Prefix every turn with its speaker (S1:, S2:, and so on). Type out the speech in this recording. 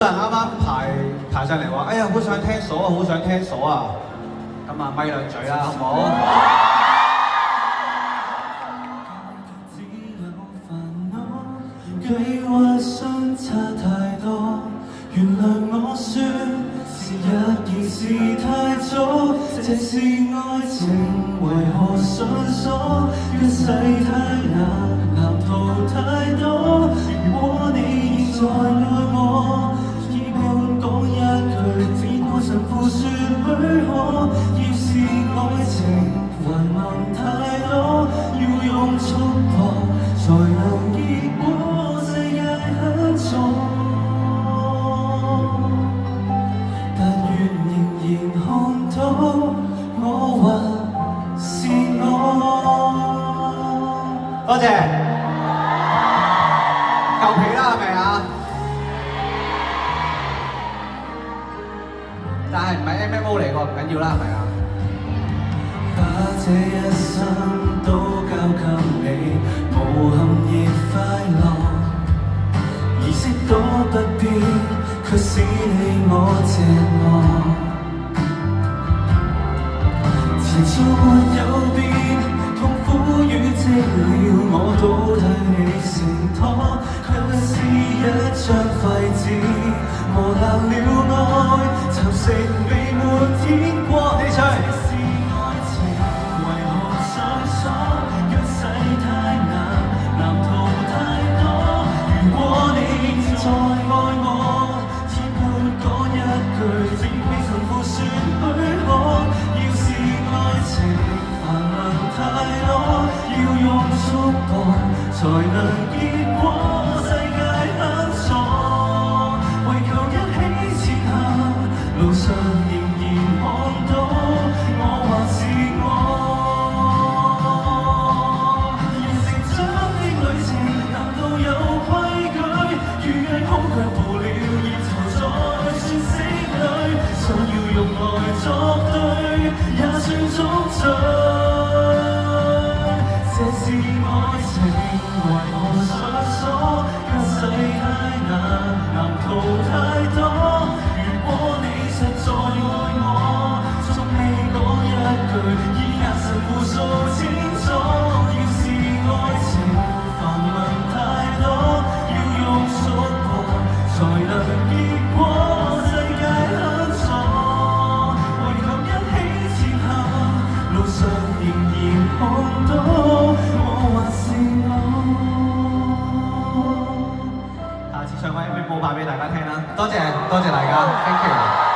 S1: 啱啱排上嚟話，哎呀，好想聽鎖啊，好想聽鎖啊！咁啊，咪兩嘴啦，好唔好？
S2: 計劃相差太多，原諒我說是一件事太早，這是愛情為何上鎖？一世太難，藍圖太多。如果你已在愛我，已盼講一句，只我神父說許可。要是愛情還問太多，要用束縛才能結果。但願仍然看到我還是我。
S1: 多謝，夠皮啦，係咪啊？但係唔係 MMO 嚟喎，唔緊要啦，係咪啊？
S2: 把這一生都交給你，無憾亦快樂。儀式多不必，卻使你我謝我。遲早沒有變，痛苦與寂寥我都替你承托。卻是一張廢紙，磨爛了愛，蠶食未沒天光。你唱。這是愛情為何上鎖？一世太難，藍圖太多。如果你再愛我，只盼講一句，只俾神父說許可。要是愛情繁文太多，要用束縛才能結果。世界很傻，為求一起前行，路上仍然看到我還是我。完成長的旅程，難道有規矩？如若好卻無聊，熱潮在算死裏，想要用愛作對，也算種罪。這是愛情為何上鎖？一世太難，藍圖太多。如果你實在愛我，仲未講一句，以眼神互訴清楚。要是愛情繁文太多，要用束縛才能結果。世界很傻，為求一起前行，路上仍然看到我還是我。
S1: 下次唱翻 MMO 版俾大家聽啦，多謝大家 ，thank you。